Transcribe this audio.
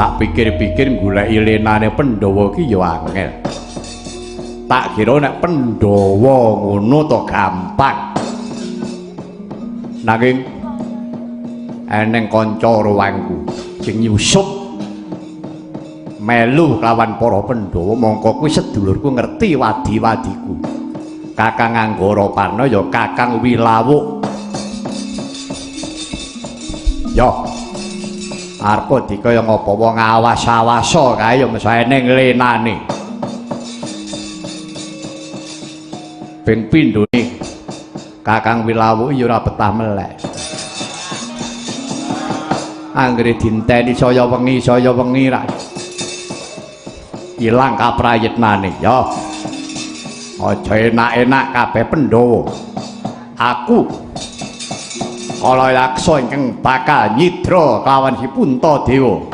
tak pikir-pikir goleki lenane Pandhawa ki ya angel. Tak kira nek Pandhawa ngono to gampang. Nanging eneng kanca ruwangku sing nyusup melu kelawan para Pandhawa mongko kuwi sedulurku ngerti wadi-wadiku. Kakang Anggaraparna ya Kakang Wilawuk. Ya arep dikaya ngapa wong awas-awasa kae ya mesti eneng lenane. Ping pindhone Kakang Wilawuk ya ora betah melek. Anggere dinteni saya wengi ra ilang kaprayitnane ya. Aja enak-enak kabeh Pandhawa. Aku kala yaksa ingkang bakal nyidra kelawan si Puntadewa.